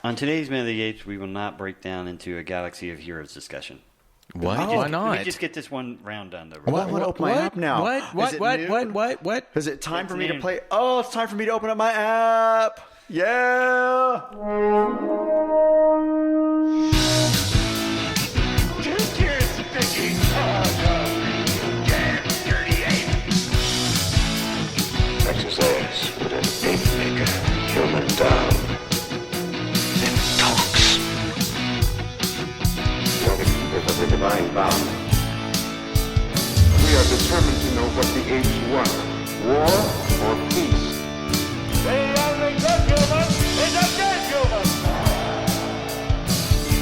On today's Minute of the Apes, we will not break down into a Galaxy of Heroes discussion. What? Why not? We just get this one round done. I want to open my app now. What? Is it time It's for me to noon. play? Oh, it's time for me to open up my app. Yeah. Exercise put an ape-maker human down. Then talks. Of the divine bound. We are determined to know what the apes want. War or peace.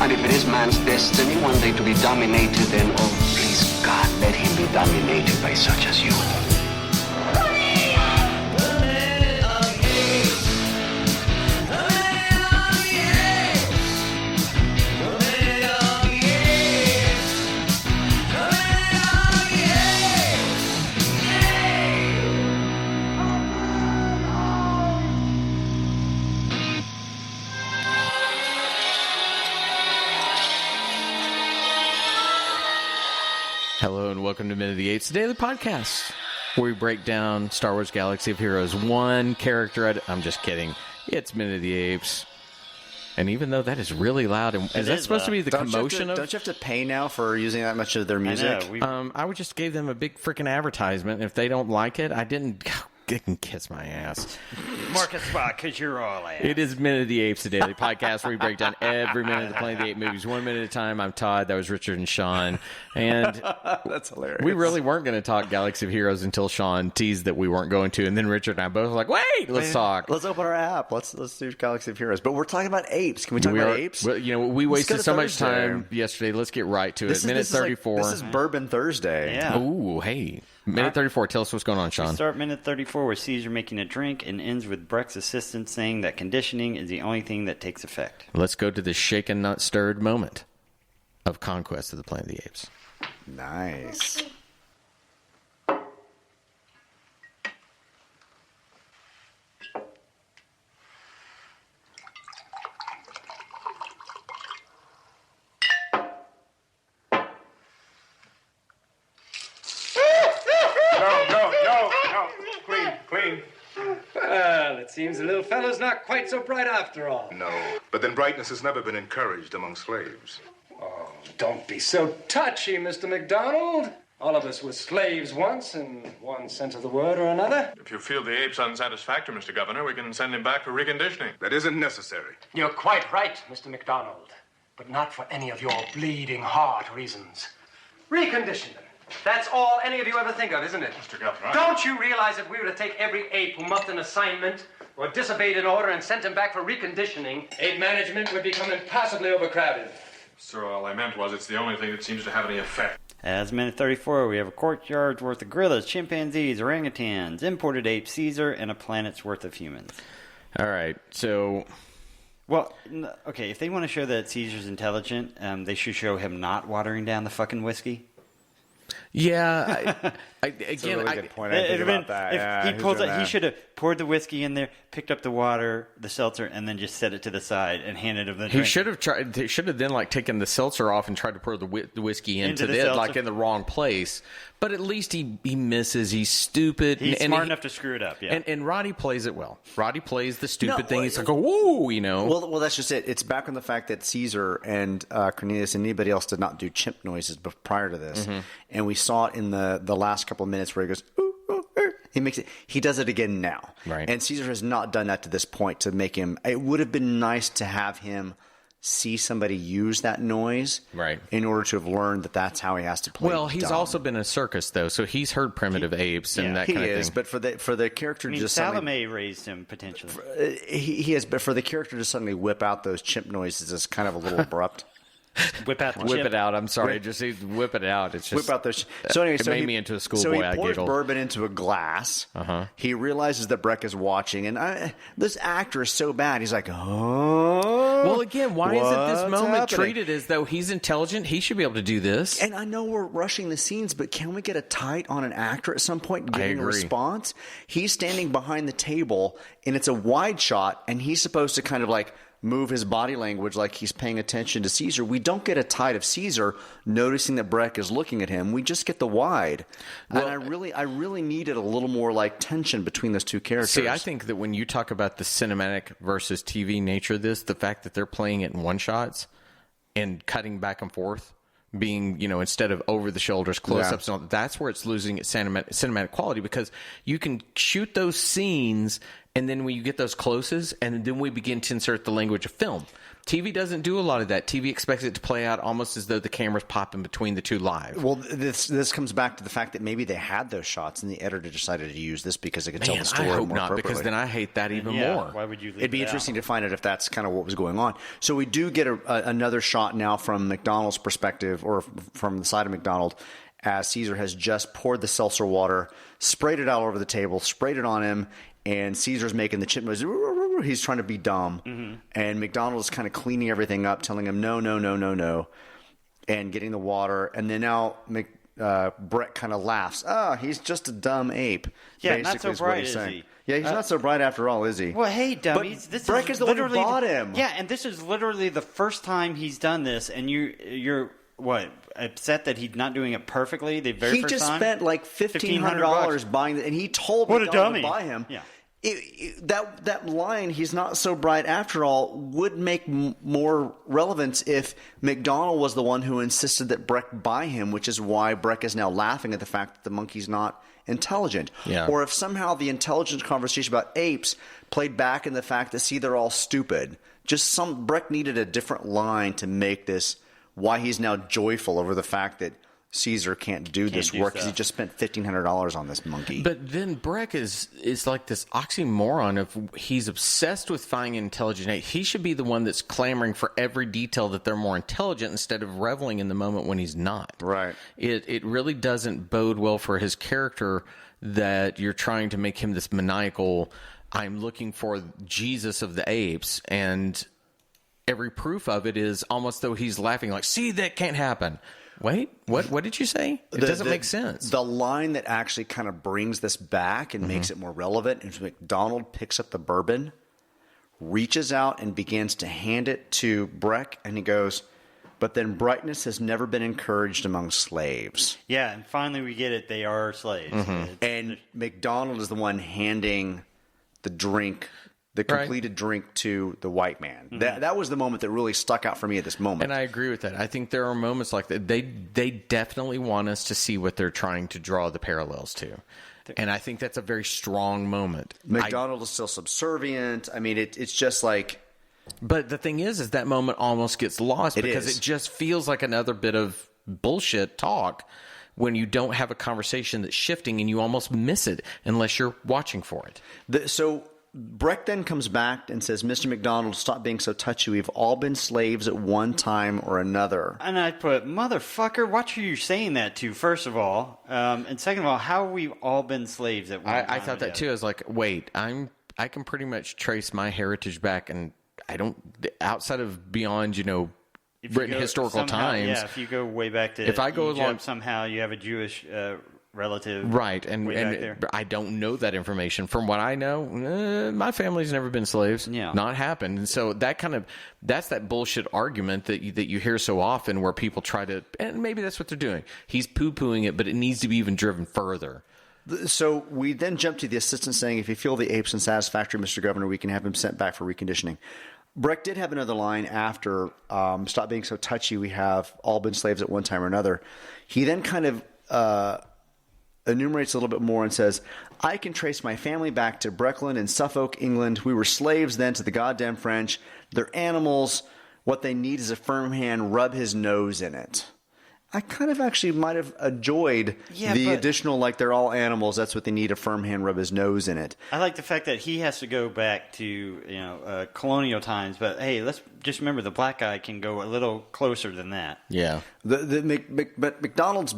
And if it is man's destiny one day to be dominated, then oh please God, let him be dominated by such as you. Hello and welcome to Minute of the Apes, the daily podcast where we break down Star Wars Galaxy of Heroes one character at... I'm just kidding. It's Minute of the Apes. And even though that is really loud, and is that supposed to be the commotion of... Don't you have to pay now for using that much of their music? I know. I would just gave them a big freaking advertisement. If they don't like it, I didn't... They can kiss my ass. Mark a spot because you're all ass. It is Minute of the Apes, the daily podcast where we break down every minute of the Planet of the Apes movies, 1 minute at a time. I'm Todd. That was Richard and Sean. And That's hilarious. we really weren't going to talk Galaxy of Heroes until Sean teased that we weren't going to. And then Richard and I both were like, wait, let's talk. Let's open our app. Let's do Galaxy of Heroes. But we're talking about apes. Can we talk about apes? Well, we Let's go wasted to so much Thursday. time yesterday. Let's get right to it. Minute 34. This is Bourbon Thursday. Yeah. Ooh, hey. Minute 34. Tell us what's going on, Sean. Start minute 34 with Caesar making a drink and ends with Breck's assistant saying that conditioning is the only thing that takes effect. Let's go to the shaken, not stirred moment of Conquest of the Planet of the Apes. Nice. No. Clean. Well, it seems the little fellow's not quite so bright after all. No, but then brightness has never been encouraged among slaves. Oh, don't be so touchy, Mr. McDonald. All of us were slaves once, in one sense of the word or another. If you feel the ape's unsatisfactory, Mr. Governor, we can send him back for reconditioning. That isn't necessary. You're quite right, Mr. McDonald. But not for any of your bleeding heart reasons. Recondition them. That's all any of you ever think of, isn't it? Mr. Governor, Don't you realize if we were to take every ape who muffed an assignment or disobeyed an order and sent him back for reconditioning, ape management would become impossibly overcrowded. Sir, all I meant was it's the only thing that seems to have any effect. As minute 34, we have a courtyard's worth of gorillas, chimpanzees, orangutans, imported apes, Caesar, and a planet's worth of humans. All right, so... Well, okay, if they want to show that Caesar's intelligent, they should show him not watering down the fucking whiskey. Yeah, That's a really good point. I didn't think about that. If Yeah, he who's pulls doing it, he that? should have poured the whiskey in there, picked up the water, the seltzer, and then just set it to the side and handed him the drink. he should have tried. He should have then taken the seltzer off and tried to pour the whiskey into the it, seltzer. in the wrong place. But at least he misses. He's stupid. He's and smart he- enough to screw it up, yeah. And Roddy plays it well. Roddy plays the stupid No, thing. He's like, whoa, Well, that's just it. It's back on the fact that Caesar and Cornelius and anybody else did not do chimp noises prior to this, and we saw it in the last couple of minutes where he goes, ooh, ooh, ooh. He makes it. He does it again now, Right. And Caesar has not done that to this point to make him. It would have been nice to have him see somebody use that noise, Right. in order to have learned that that's how he has to play. Well, he's dumb. also been in a circus though, so he's heard primitive apes and that He kind of is, thing. but for the character I mean, just suddenly, Salome raised him, potentially. he is, but for the character to suddenly whip out those chimp noises is kind of a little abrupt. Whip out the Whip chip. it out. I'm sorry. Just whip it out. It's just Whip out those. So anyway, it made me into a schoolboy. So he I pours giggled. bourbon into a glass. He realizes that Breck is watching, and this actor is so bad. He's like, oh. Well, again, why isn't this what's moment happening? treated as though he's intelligent? He should be able to do this. And I know we're rushing the scenes, but can we get a tight on an actor at some point giving a agree. response? He's standing behind the table, and it's a wide shot, and he's supposed to kind of like move his body language like he's paying attention to Caesar. We don't get a tight of Caesar noticing that Breck is looking at him. We just get the wide. Well, and I really needed a little more like tension between those two characters. See, I think that when you talk about the cinematic versus TV nature of this, the fact that they're playing it in one shots and cutting back and forth, being, instead of over the shoulders, close-ups, and all, that's where it's losing its cinematic quality, because you can shoot those scenes, and then when you get those closes, and then we begin to insert the language of film. TV doesn't do a lot of that. TV expects it to play out almost as though the camera's popping between the two live. Well, this comes back to the fact that maybe they had those shots, and the editor decided to use this because it could tell the story I hope more not, appropriately. because then I hate that even Yeah, more. why would you leave It'd be it interesting out? to find out if that's kind of what was going on. So we do get another shot now from McDonald's perspective, or from the side of McDonald, as Caesar has just poured the seltzer water, sprayed it all over the table, sprayed it on him, and Caesar's making the chip noise. He's trying to be dumb. And McDonald is kind of cleaning everything up, telling him no, and getting the water. And then now Brett kind of laughs. He's just a dumb ape. Yeah, basically not so is what bright, he's is saying. he? Yeah, he's not so bright after all, is he? Well, hey, dummies. But Breck is the one who literally bought him. Yeah, and this is literally the first time he's done this, and you're what, upset that he's not doing it perfectly the very He first just time? spent like $1,500 buying it, and he told What a McDonald dummy. to buy him. Yeah. That line, he's not so bright after all, would make more relevance if McDonald was the one who insisted that Breck buy him, which is why Breck is now laughing at the fact that the monkey's not intelligent. Yeah. Or if somehow the intelligence conversation about apes played back in the fact that, see, they're all stupid. Breck needed a different line to make this why he's now joyful over the fact that Caesar can't do this do work because he stuff. just spent $1,500 on this monkey. But then Breck is like this oxymoron of he's obsessed with finding an intelligent ape. He should be the one that's clamoring for every detail that they're more intelligent instead of reveling in the moment when he's not. Right. It really doesn't bode well for his character that you're trying to make him this maniacal, I'm looking for Jesus of the apes, and every proof of it is almost though he's laughing like, see, that can't happen. Wait, what did you say? It doesn't make sense. The line that actually kind of brings this back and makes it more relevant is McDonald picks up the bourbon, reaches out and begins to hand it to Breck, and he goes, but then brightness has never been encouraged among slaves. Yeah, and finally we get it. They are slaves. And McDonald is the one handing the drink, the completed drink, to the white man. That was the moment that really stuck out for me at this moment. And I agree with that. I think there are moments like that. They definitely want us to see what they're trying to draw the parallels to. And I think that's a very strong moment. McDonald is still subservient. I mean, it's just like... But the thing is that moment almost gets lost because it just feels like another bit of bullshit talk when you don't have a conversation that's shifting, and you almost miss it unless you're watching for it. So Breck then comes back and says, Mr. McDonald, stop being so touchy. We've all been slaves at one time or another. And I put, motherfucker, what are you saying that to, first of all? And second of all, how have we all been slaves at one time? I thought that too. I was like, wait, I can pretty much trace my heritage back, and I don't, outside of beyond, If you written go historical somehow, times. Yeah, if you go way back to If I go Egypt, along- somehow you have a Jewish relative. Right, and way back there. I don't know that information. From what I know, my family's never been slaves. Yeah. Not happened. And so that's that bullshit argument that you hear so often, where people try to, and maybe that's what they're doing. He's poo-pooing it, but it needs to be even driven further. So we then jump to the assistant saying, if you feel the apes unsatisfactory, Mr. Governor, we can have him sent back for reconditioning. Breck did have another line after, stop being so touchy, we have all been slaves at one time or another. He then kind of enumerates a little bit more and says, I can trace my family back to Breckland in Suffolk, England. We were slaves then to the goddamn French. They're animals. What they need is a firm hand. Rub his nose in it. I kind of actually might have enjoyed the additional, like, they're all animals. That's what they need, a firm hand, rub his nose in it. I like the fact that he has to go back to colonial times, but hey, let's just remember the black guy can go a little closer than that. Yeah. But McDonald's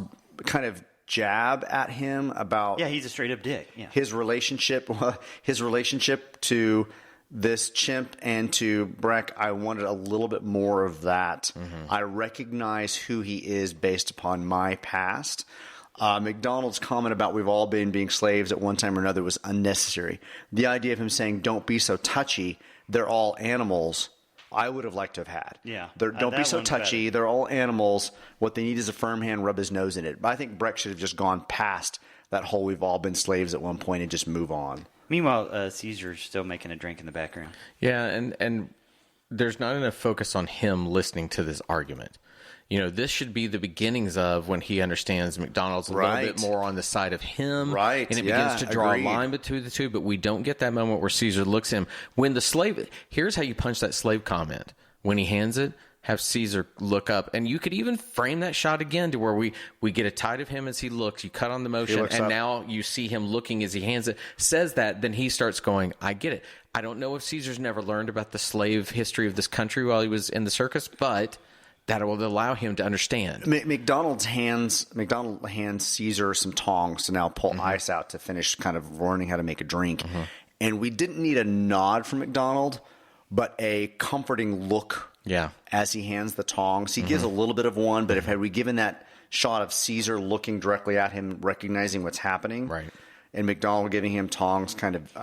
kind of jab at him about he's a straight up dick. Yeah. his relationship to this chimp and to Breck. I wanted a little bit more of that. I recognize who he is based upon my past. McDonald's comment about we've all been being slaves at one time or another was unnecessary. The idea of him saying, don't be so touchy, they're all animals, I would have liked to have had. Yeah. Don't be That so one's touchy. better. They're all animals. What they need is a firm hand, rub his nose in it. But I think Breck should have just gone past that whole we've all been slaves at one point and just move on. Meanwhile, Caesar's still making a drink in the background. Yeah, and there's not enough focus on him listening to this argument. You know, this should be the beginnings of when he understands McDonald's a little bit more on the side of him. Right, And it begins to draw agreed. a line between the two, but we don't get that moment where Caesar looks at him. When the slave, here's how you punch that slave comment. When he hands it, have Caesar look up. And you could even frame that shot again to where we get a tight of him as he looks. You cut on the motion, and up. now you see him looking as he hands it. Says that, then he starts going, I get it. I don't know if Caesar's never learned about the slave history of this country while he was in the circus, but that will allow him to understand. McDonald hands Caesar some tongs to now pull ice out to finish kind of learning how to make a drink. And we didn't need a nod from McDonald, but a comforting look as he hands the tongs. He gives a little bit of one, but had we given that shot of Caesar looking directly at him, recognizing what's happening, Right. and McDonald giving him tongs kind of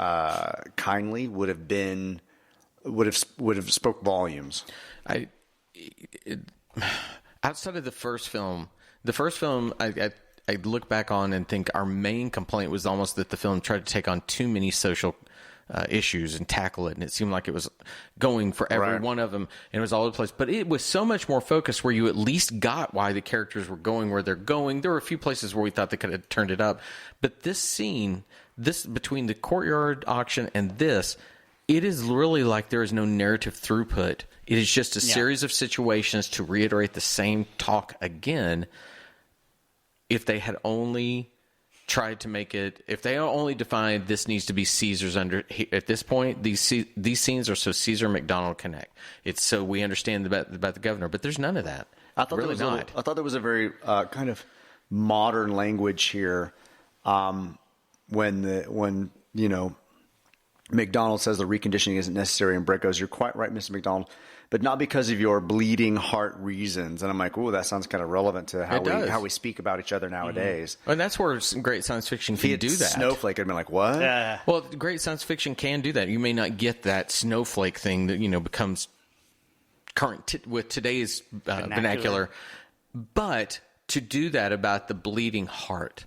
kindly would have spoke volumes. Outside of the first film, I look back on and think our main complaint was almost that the film tried to take on too many social issues and tackle it, and it seemed like it was going for every one of them, and it was all over the place. But it was so much more focused where you at least got why the characters were going where they're going. There were a few places where we thought they could have turned it up, but this scene, between the courtyard auction and this, it is really like there is no narrative throughput. It is just a series of situations to reiterate the same talk again. If they had only tried to make it, if they only defined this needs to be Caesar's under, at this point, these scenes are so Caesar and McDonald connect. It's so we understand about the governor, but there's none of that. I thought really I thought there was a very kind of modern language here when McDonald says the reconditioning isn't necessary, and Brett goes, "You're quite right, Mr. McDonald, but not because of your bleeding heart reasons." And I'm like, "Ooh, that sounds kind of relevant to how we speak about each other nowadays." And that's where some great science fiction can do that. Snowflake, I'd been like, "What?" Well, great science fiction can do that. You may not get that snowflake thing that becomes current with today's vernacular, but to do that about the bleeding heart.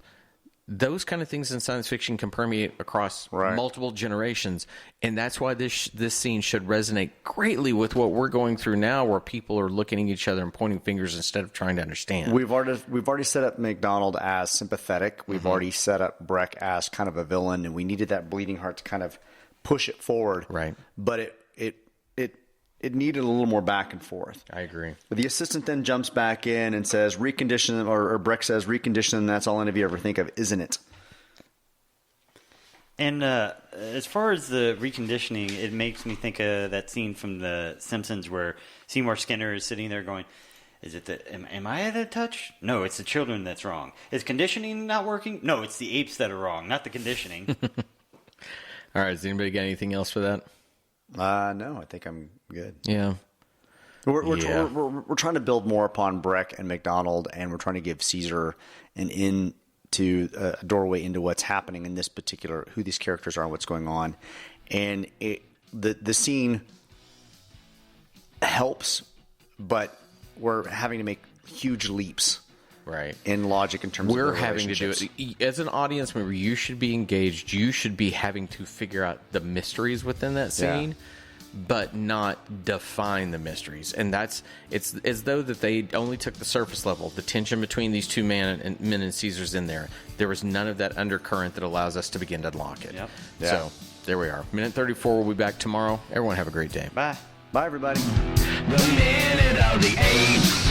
Those kind of things in science fiction can permeate across multiple generations, and that's why this scene should resonate greatly with what we're going through now, where people are looking at each other and pointing fingers instead of trying to understand. We've already set up McDonald as sympathetic. We've already set up Breck as kind of a villain, and we needed that bleeding heart to kind of push it forward. Right. But it needed a little more back and forth. I agree. The assistant then jumps back in and says, recondition them, or Breck says, recondition them, that's all any of you ever think of, isn't it? And as far as the reconditioning, it makes me think of that scene from The Simpsons where Seymour Skinner is sitting there going, is it am I out of touch? No, it's the children that's wrong. Is conditioning not working? No, it's the apes that are wrong, not the conditioning. All right, has anybody got anything else for that? No, I think I'm good. Yeah. We're trying to build more upon Breck and McDonald, and we're trying to give Caesar a doorway into what's happening in this particular, who these characters are and what's going on. And the scene helps, but we're having to make huge leaps. Right. In logic in terms of we're having to do it. As an audience member, you should be engaged. You should be having to figure out the mysteries within that scene, but not define the mysteries. And it's as though that they only took the surface level, the tension between these two men and Caesar's in there. There was none of that undercurrent that allows us to begin to unlock it. Yep. Yeah. So there we are. Minute 34. We'll be back tomorrow. Everyone have a great day. Bye. Bye, everybody. The Minute of the Apes.